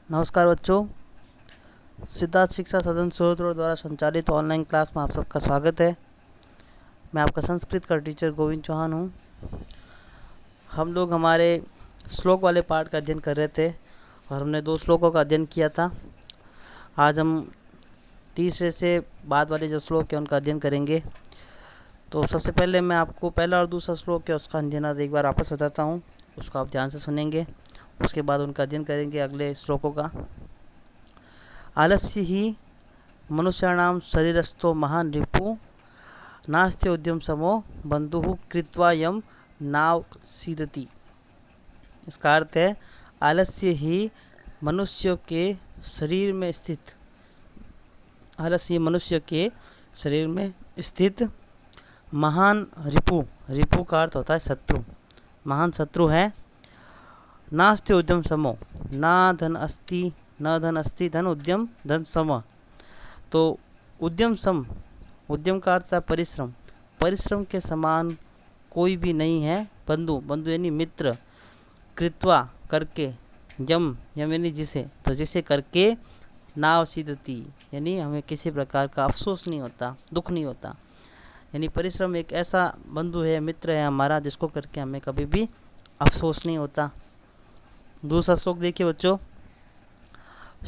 नमस्कार बच्चों। सिद्धार्थ शिक्षा सदन सूरत द्वारा संचालित ऑनलाइन क्लास में आप सबका स्वागत है। मैं आपका संस्कृत का टीचर गोविंद चौहान हूँ। हम लोग हमारे श्लोक वाले पाठ का अध्ययन कर रहे थे और हमने 2 श्लोकों का अध्ययन किया था। आज हम तीसरे से बाद वाले जो श्लोक हैं उनका अध्ययन करेंगे। तो सबसे पहले मैं आपको पहला और दूसरा श्लोक है उसका अध्ययन एक बार वापस बताता हूँ, उसको आप ध्यान से सुनेंगे। उसके बाद उनका अध्ययन करेंगे अगले श्लोकों का। आलस्य ही मनुष्याणां शरीरस्थो महान् रिपु नास्ति उद्यम समो बंधुः कृत्वा यम नाव सीदति। इसका अर्थ है आलस्य ही मनुष्य के शरीर में स्थित आलस्य मनुष्य के शरीर में स्थित महान रिपु। रिपु का अर्थ होता है शत्रु, महान शत्रु है। नास्ति उद्यम समो, ना धन अस्ति न धन अस्ति धन उद्यम धन सम। तो उद्यम सम, उद्यम का अर्थ है परिश्रम, परिश्रम के समान कोई भी नहीं है। बंधु, बंधु यानी मित्र, कृत्वा करके, यम यम यानी जिसे, तो जिसे करके, नाव सीदति यानी हमें किसी प्रकार का अफसोस नहीं होता, दुख नहीं होता। यानी परिश्रम एक ऐसा बंधु है, मित्र है हमारा, जिसको करके हमें कभी भी अफसोस नहीं होता। दूसरा श्लोक देखिए बच्चों।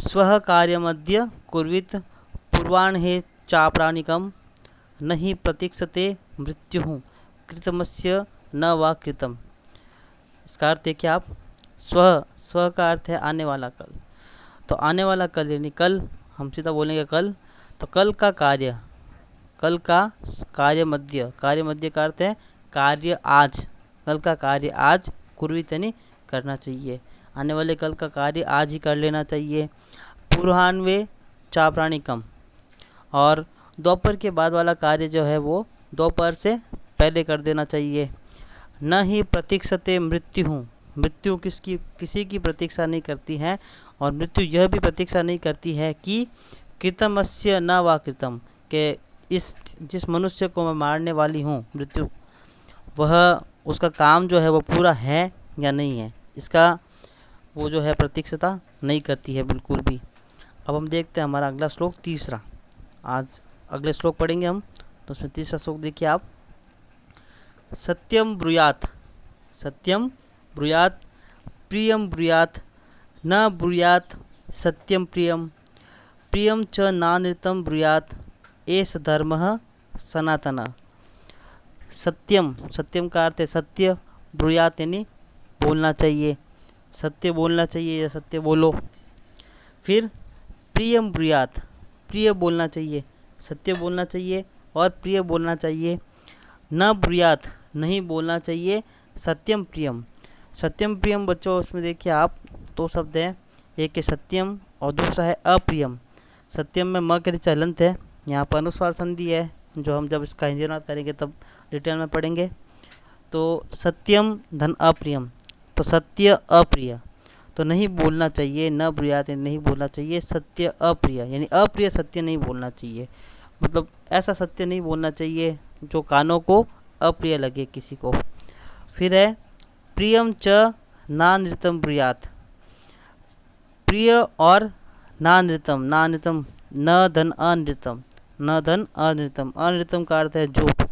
स्वः कार्यमद्य कुर्वित पूर्वाह्णे चाप्राणिकं न हि प्रतीक्षते मृत्युः कृतमस्य न वा कृतम्। इसका अर्थ देखिए आप। स्व, स्व का अर्थ है आने वाला कल। तो आने वाला कल यानी कल, हम सीधा बोलेंगे कल। तो कल का कार्य, कल का कार्य मध्य, कार्य मध्य का अर्थ है कार्य आज, कल का कार्य आज कुर्वित यानी करना चाहिए। आने वाले कल का कार्य आज ही कर लेना चाहिए। पूर्वाह्वे चाप्राणिकम, और दोपहर के बाद वाला कार्य जो है वो दोपहर से पहले कर देना चाहिए। न ही प्रतीक्षते मृत्यु, मृत्यु किसी की प्रतीक्षा नहीं करती है, और मृत्यु यह भी प्रतीक्षा नहीं करती है कि कृतमस्य न वा कृतम, के इस जिस मनुष्य को मैं मारने वाली हूँ मृत्यु, वह उसका काम जो है वो पूरा है या नहीं है, इसका वो जो है प्रतीक्षता नहीं करती है बिल्कुल भी। अब हम देखते हैं हमारा अगला श्लोक तीसरा। आज अगले श्लोक पढ़ेंगे हम, तो उसमें तीसरा श्लोक देखिए आप। सत्यम ब्रूयात, सत्यम ब्रूयात प्रियम ब्रूयात न ब्रूयात सत्यम प्रियम प्रियम च नानृतं ब्रूयात एष धर्मः सनातन। सत्यम, सत्यम का अर्थ है सत्य, ब्रूयात यानी बोलना चाहिए, सत्य बोलना चाहिए या सत्य बोलो। फिर प्रियम ब्रूयात, प्रिय बोलना चाहिए, सत्य बोलना चाहिए और प्रिय बोलना चाहिए। न ब्रूयात, नहीं बोलना चाहिए सत्यम प्रियम। सत्यम प्रियम बच्चों उसमें देखिए आप 2 शब्द हैं, एक है सत्यम और दूसरा है अप्रियम। सत्यम में म के नीचे हलंत है, यहाँ पर अनुस्वार संधि है, जो हम जब इसका हिंदी अनुवाद करेंगे तब डिटेल में पढ़ेंगे। तो सत्यम धन अप्रियम, तो सत्य अप्रिय, तो नहीं बोलना चाहिए। न ब्रूयात नहीं बोलना चाहिए, सत्य अप्रिय यानी अप्रिय सत्य नहीं बोलना चाहिए, मतलब ऐसा सत्य नहीं बोलना चाहिए जो कानों को अप्रिय लगे किसी को। फिर है प्रियम च नानृतम ब्रूयात, प्रिय और नानृतम, नानृतम न धन अनृतम, न धन अनृतम, अनृतम का अर्थ है झूठ।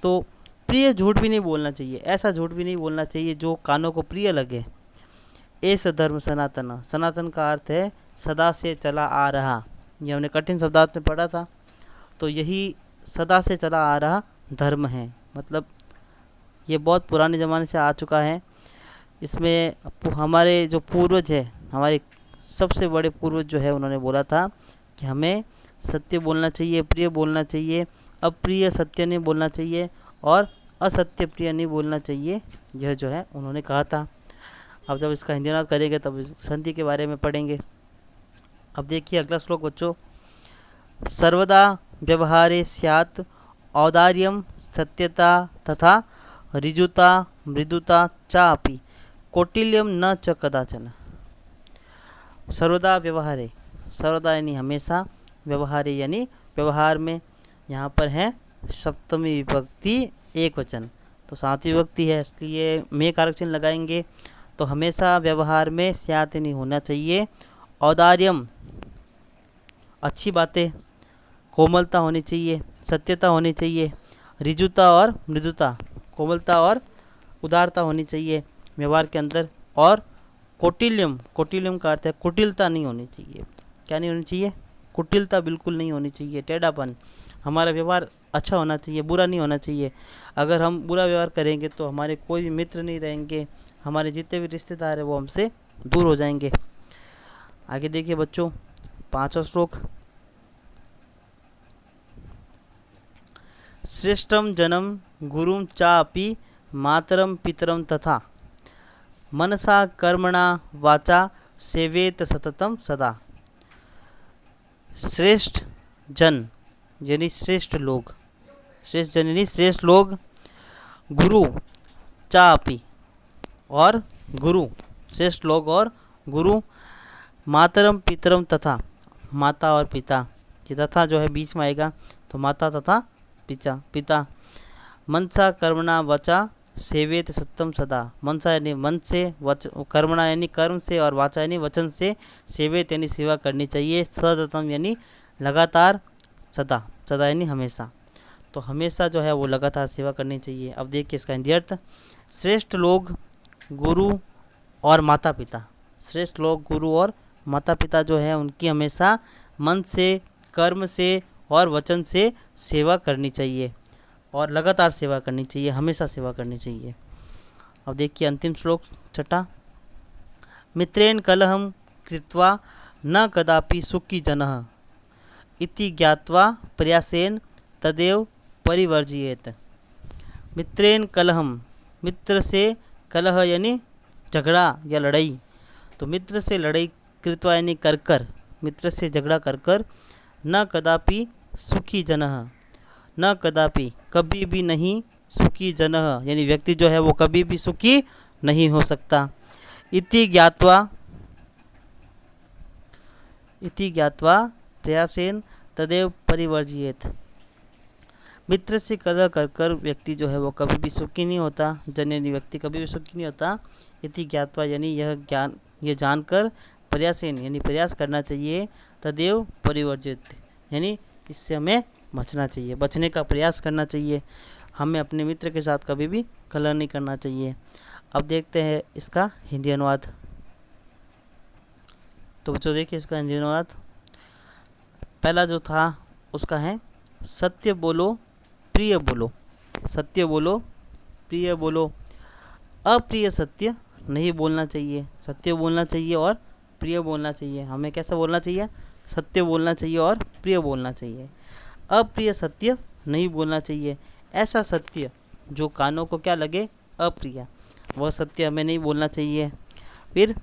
तो प्रिय झूठ भी नहीं बोलना चाहिए, ऐसा झूठ भी नहीं बोलना चाहिए जो कानों को प्रिय लगे। एष धर्म सनातन, सनातन का अर्थ है सदा से चला आ रहा, ये हमने कठिन शब्दार्थ में पढ़ा था। तो यही सदा से चला आ रहा धर्म है, मतलब ये बहुत पुराने ज़माने से आ चुका है। इसमें हमारे जो पूर्वज है, हमारे सबसे बड़े पूर्वज जो है, उन्होंने बोला था कि हमें सत्य बोलना चाहिए, प्रिय बोलना चाहिए, अप्रिय सत्य नहीं बोलना चाहिए और असत्य प्रिय नहीं बोलना चाहिए, यह जो है उन्होंने कहा था। अब जब इसका हिंदी अनुवाद करेंगे तब संधि के बारे में पढ़ेंगे। अब देखिए अगला श्लोक बच्चों। सर्वदा व्यवहारे स्यात् औदार्यम सत्यता तथा ऋजुता मृदुता चापि कौटिल्यम न च कदाचन। सर्वदा व्यवहारे, सर्वदा यानी हमेशा, व्यवहारे यानी व्यवहार में, यहाँ पर है सप्तमी विभक्ति एक वचन, तो 7वीं विभक्ति है, इसलिए में कारक चिन्ह लगाएंगे। तो हमेशा व्यवहार में स्यात् नहीं होना चाहिए औदार्यम अच्छी बातें, कोमलता होनी चाहिए, सत्यता होनी चाहिए, ऋजुता और मृदुता, कोमलता और उदारता होनी चाहिए व्यवहार के अंदर, और कौटिल्यम, कौटिल्यम का अर्थ है कुटिलता नहीं होनी चाहिए। क्या नहीं होनी चाहिए? कुटिलता बिल्कुल नहीं होनी चाहिए, टेढ़ापन। हमारा व्यवहार अच्छा होना चाहिए, बुरा नहीं होना चाहिए। अगर हम बुरा व्यवहार करेंगे तो हमारे कोई भी मित्र नहीं रहेंगे, हमारे जितने भी रिश्तेदार हैं वो हमसे दूर हो जाएंगे। आगे देखिए बच्चों, 5वां श्लोक। श्रेष्ठम जनम गुरुम चापि मातरम पितरम तथा मनसा कर्मणा वाचा सेवेत सततम सदा। श्रेष्ठ जन यानी श्रेष्ठ लोग, श्रेष्ठ जन यानी श्रेष्ठ लोग, गुरु चापि और गुरु, श्रेष्ठ लोग और गुरु, मातरम पितरम तथा माता और पिता, ये तथा जो है बीच में आएगा तो माता तथा पिता। मनसा कर्मणा वचा सेवेत सत्यम सदा, मनसा यानी मन से, कर्मणा यानी कर्म से, और वाचा यानी वचन से, सेवेत यानी सेवा करनी चाहिए, सततम यानी लगातार, सदा, सदा यानी हमेशा। तो हमेशा जो है वो लगातार सेवा करनी चाहिए। अब देखिए इसका हिंदी अर्थ। श्रेष्ठ लोग, गुरु और माता पिता, श्रेष्ठ लोग, गुरु और माता पिता जो है उनकी हमेशा मन से, कर्म से और वचन से सेवा करनी चाहिए, और लगातार सेवा करनी चाहिए, हमेशा सेवा करनी चाहिए। अब देखिए अंतिम श्लोक 6। मित्रेण कलहम कृत्वा न कदापि सुखी जनः इति ज्ञात्वा प्रयासेन तदेव परिवर्जयेत। मित्रेण कलहम, मित्र से कलह यानी झगड़ा या लड़ाई, तो मित्र से लड़ाई कृत्वा यानी कर कर, मित्र से झगड़ा कर कर, न कदापि सुखी जनः, न कदापि कभी भी नहीं, सुखी जनः यानी व्यक्ति जो है वो कभी भी सुखी नहीं हो सकता। इति ज्ञात्वा प्रयासेन तदेव परिवर्जयेत। मित्र से कलह कर कर व्यक्ति जो है वो कभी भी सुखी नहीं होता, जन यानी व्यक्ति कभी भी सुखी नहीं होता। इति ज्ञात्वा यानी यह ज्ञान, ये जानकर, प्रयासेन यानी प्रयास करना चाहिए, तदेव परिवर्जित यानी इससे हमें बचना चाहिए, बचने का प्रयास करना चाहिए। हमें अपने मित्र के साथ कभी भी कलह नहीं करना चाहिए। अब देखते हैं इसका हिंदी अनुवाद। तो बच्चों देखिए इसका हिंदी अनुवाद। पहला जो था उसका है सत्य बोलो प्रिय बोलो, सत्य बोलो प्रिय बोलो। अप्रिय सत्य नहीं बोलना चाहिए, सत्य बोलना चाहिए और प्रिय बोलना चाहिए। हमें कैसा बोलना चाहिए? सत्य बोलना चाहिए और प्रिय बोलना चाहिए। अप्रिय सत्य नहीं बोलना चाहिए, ऐसा सत्य जो कानों को क्या लगे? अप्रिय, वह सत्य हमें नहीं बोलना चाहिए। फिर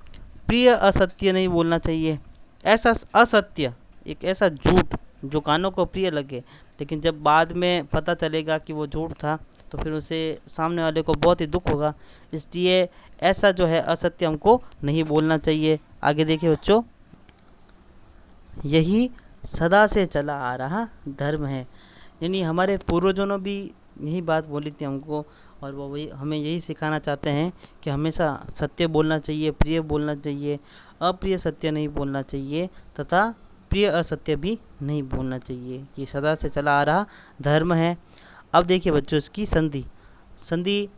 प्रिय असत्य नहीं बोलना चाहिए, ऐसा असत्य, एक ऐसा झूठ जो कानों को प्रिय लगे लेकिन जब बाद में पता चलेगा कि वो झूठ था तो फिर उसे सामने वाले को बहुत ही दुख होगा। इसलिए ऐसा जो है असत्य हमको नहीं बोलना चाहिए। आगे देखिए बच्चों, यही सदा से चला आ रहा धर्म है, यानी हमारे पूर्वजों ने भी यही बात बोली थी हमको, और वो वही हमें यही सिखाना चाहते हैं कि हमेशा सत्य बोलना चाहिए, प्रिय बोलना चाहिए, अप्रिय सत्य नहीं बोलना चाहिए तथा प्रिय असत्य भी नहीं बोलना चाहिए। ये सदा से चला आ रहा धर्म है। अब देखिए बच्चों इसकी संधि। संधि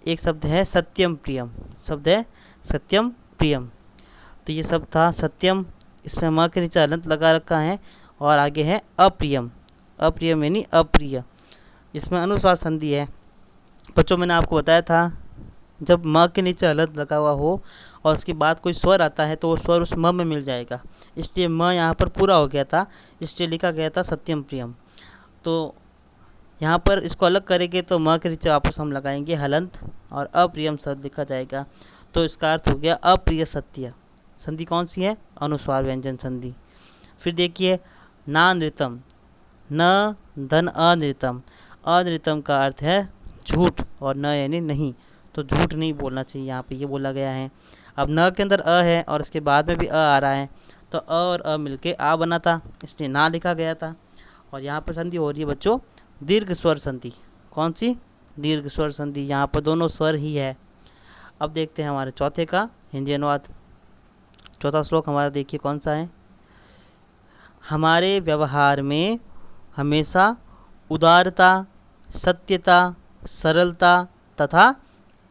एक शब्द है सत्यम प्रियम, शब्द है सत्यम प्रियम। तो ये शब्द था सत्यम, इसमें म के नीचे हलंत लगा रखा है, और आगे है अप्रियम, अप्रियम यानी अप्रिय, इसमें अनुस्वार संधि है। बच्चों मैंने आपको बताया था जब म के नीचे हलंत लगा हुआ हो और उसके बाद कोई स्वर आता है तो वो स्वर उस म में मिल जाएगा, इसलिए म यहाँ पर पूरा हो गया था, इसलिए लिखा गया था सत्यम प्रियम। तो यहाँ पर इसको अलग करेंगे तो म के नीचे वापस हम लगाएंगे हलंत और अप्रियम शब्द लिखा जाएगा, तो इसका अर्थ हो गया अप्रिय सत्य। संधि कौन सी है? अनुस्वार व्यंजन संधि। फिर देखिए ना नृतम, न धन अनृतम, अनृतम का अर्थ है झूठ और न यानी नहीं, तो झूठ नहीं बोलना चाहिए, यहाँ पे ये बोला गया है। अब न के अंदर अ है और इसके बाद में भी अ आ रहा है, तो अ और अ मिलके आ बना था, इसलिए ना लिखा गया था। और यहाँ पर संधि हो रही है बच्चों दीर्घ स्वर संधि। कौन सी? दीर्घ स्वर संधि, यहाँ पर दोनों स्वर ही है। अब देखते हैं हमारे चौथे का हिंदी अनुवाद। चौथा श्लोक हमारा देखिए कौन सा है। हमारे व्यवहार में हमेशा उदारता, सत्यता, सरलता तथा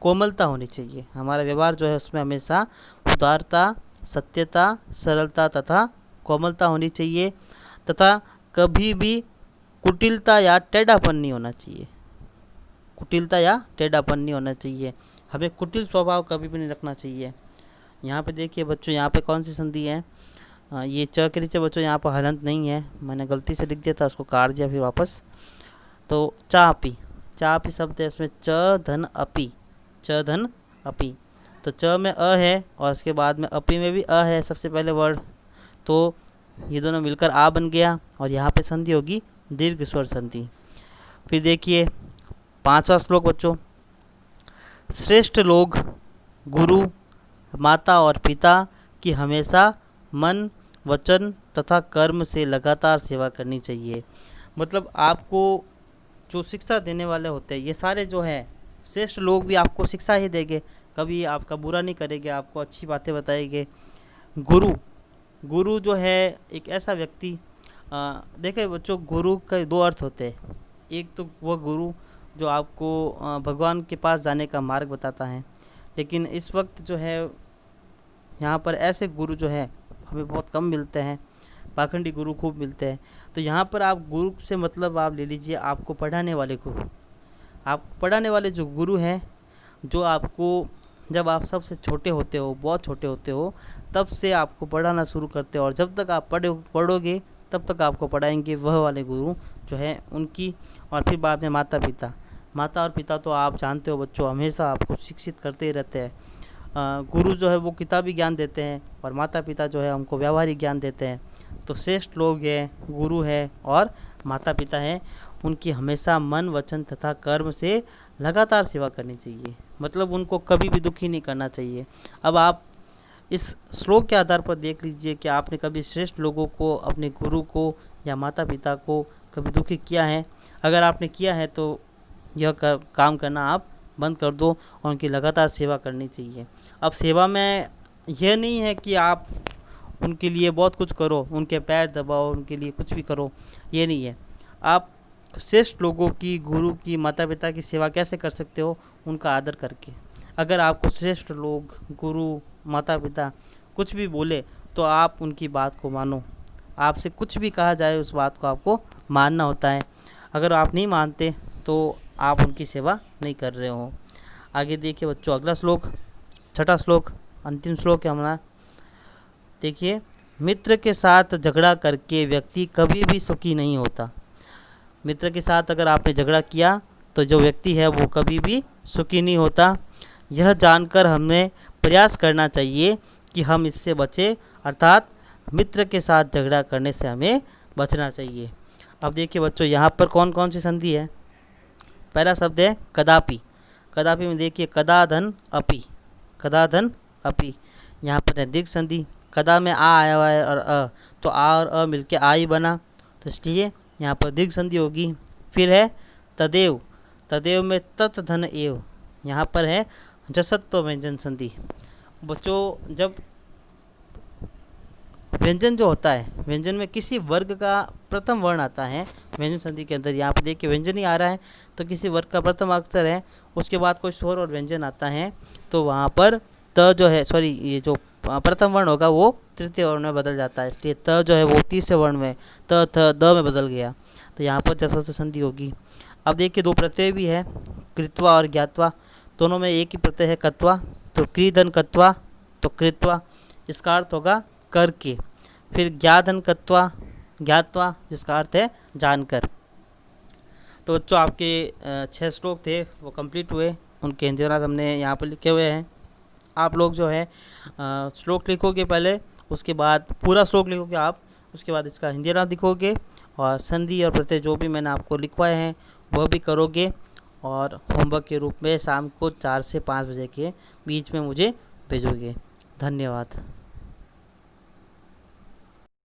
कोमलता होनी चाहिए। हमारा व्यवहार जो है उसमें हमेशा उदारता, सत्यता, सरलता तथा कोमलता होनी चाहिए तथा कभी भी कुटिलता या टेढ़ापन नहीं होना चाहिए। कुटिलता या टेढ़ापन नहीं होना चाहिए। हमें कुटिल स्वभाव कभी भी नहीं रखना चाहिए। यहाँ पे देखिए बच्चों, यहाँ पे कौन सी संधि है, ये च के नीचे बच्चों यहाँ पर हलंत नहीं है, मैंने गलती से लिख दिया था, उसको काट दिया फिर वापस। तो चापी, चापी शब्द है, उसमें च धन अपी, च धन अपी। तो च में अ है और उसके बाद में अपी में भी अ है सबसे पहले वर्ड, तो ये दोनों मिलकर आ बन गया और यहाँ पे संधि होगी दीर्घ स्वर संधि। फिर देखिए 5वां श्लोक बच्चों, श्रेष्ठ लोग गुरु, माता और पिता की हमेशा मन, वचन तथा कर्म से लगातार सेवा करनी चाहिए। मतलब आपको जो शिक्षा देने वाले होते हैं ये सारे जो है श्रेष्ठ लोग भी आपको शिक्षा ही देंगे, कभी आपका बुरा नहीं करेंगे, आपको अच्छी बातें बताएंगे। गुरु, गुरु जो है एक ऐसा व्यक्ति, देखे बच्चों गुरु के दो अर्थ होते हैं। एक तो वह गुरु जो आपको भगवान के पास जाने का मार्ग बताता है, लेकिन इस वक्त जो है यहाँ पर ऐसे गुरु जो है हमें बहुत कम मिलते हैं, पाखंडी गुरु खूब मिलते हैं। तो यहाँ पर आप गुरु से मतलब आप ले लीजिए आपको पढ़ाने वाले गुरु। आपको पढ़ाने वाले जो गुरु हैं, जो आपको जब आप सबसे छोटे होते हो, बहुत छोटे होते हो, तब से आपको पढ़ाना शुरू करते हो और जब तक आप पढ़ोगे तब तक आपको पढ़ाएंगे, वह वाले गुरु जो है उनकी। और फिर बाद में माता पिता, माता और पिता तो आप जानते हो बच्चों हमेशा आपको शिक्षित करते ही रहते हैं। गुरु जो है वो किताबी ज्ञान देते हैं और माता पिता जो है हमको व्यावहारिक ज्ञान देते हैं। तो श्रेष्ठ लोग हैं, गुरु है और माता पिता हैं, उनकी हमेशा मन, वचन तथा कर्म से लगातार सेवा करनी चाहिए। मतलब उनको कभी भी दुखी नहीं करना चाहिए। अब आप इस श्लोक के आधार पर देख लीजिए कि आपने कभी श्रेष्ठ लोगों को, अपने गुरु को या माता पिता को कभी दुखी किया है। अगर आपने किया है तो यह काम करना आप बंद कर दो और उनकी लगातार सेवा करनी चाहिए। अब सेवा में यह नहीं है कि आप उनके लिए बहुत कुछ करो, उनके पैर दबाओ, उनके लिए कुछ भी करो, ये नहीं है। आप श्रेष्ठ लोगों की, गुरु की, माता पिता की सेवा कैसे कर सकते हो? उनका आदर करके। अगर आपको श्रेष्ठ लोग, गुरु, माता पिता कुछ भी बोले तो आप उनकी बात को मानो। आपसे कुछ भी कहा जाए उस बात को आपको मानना होता है। अगर आप नहीं मानते तो आप उनकी सेवा नहीं कर रहे हो। आगे देखिए बच्चों अगला श्लोक, छठा श्लोक, अंतिम श्लोक है हमारा। देखिए, मित्र के साथ झगड़ा करके व्यक्ति कभी भी सुखी नहीं होता। मित्र के साथ अगर आपने झगड़ा किया तो जो व्यक्ति है वो कभी भी सुखी नहीं होता। यह जानकर हमें प्रयास करना चाहिए कि हम इससे बचें, अर्थात मित्र के साथ झगड़ा करने से हमें बचना चाहिए। अब देखिए बच्चों यहाँ पर कौन कौन सी संधि है। पहला शब्द है कदापि। कदापि में देखिए कदा धन अपि, कदा धन अपि, यहाँ पर है दीर्घ संधि। कदा में आ आया हुआ है और अ, तो आ और अ मिलके आ ही बना, तो इसलिए यहाँ पर दीर्घ संधि होगी। फिर है तदेव, तदेव में तत् धन एव, यहाँ पर है जसत्व व्यंजन संधि। बच्चों जब व्यंजन जो होता है, व्यंजन में किसी वर्ग का प्रथम वर्ण आता है व्यंजन संधि के अंदर, यहाँ पे देखिए व्यंजन ही आ रहा है तो किसी वर्ग का प्रथम अक्षर है, उसके बाद कोई स्वर और व्यंजन आता है तो वहाँ पर त जो है, सॉरी ये जो प्रथम वर्ण होगा वो तृतीय वर्ण में बदल जाता है, इसलिए त जो है वो तीसरे वर्ण में त थ द में बदल गया, तो यहाँ पर जसत्व संधि होगी। अब देखिए दो प्रत्यय भी है, कृत्वा और ज्ञात्वा, दोनों में एक ही प्रत्यय है कत्वा, तो क्रीधन कत्वा तो कृत्वा, इसका अर्थ होगा करके। फिर ज्ञाधन कत्वा, ज्ञात्वा, जिसका अर्थ है जानकर। तो बच्चों आपके 6 श्लोक थे वो कंप्लीट हुए, उनके हिंदी अनुवाद हमने यहाँ पर लिखे हुए हैं। आप लोग जो है श्लोक लिखोगे पहले, उसके बाद पूरा श्लोक लिखोगे आप, उसके बाद इसका हिंदी अनुवाद लिखोगे और संधि और प्रत्यय जो भी मैंने आपको लिखवाए हैं वह भी करोगे और होमवर्क के रूप में शाम को 4 से 5 बजे के बीच में मुझे भेजोगे। धन्यवाद।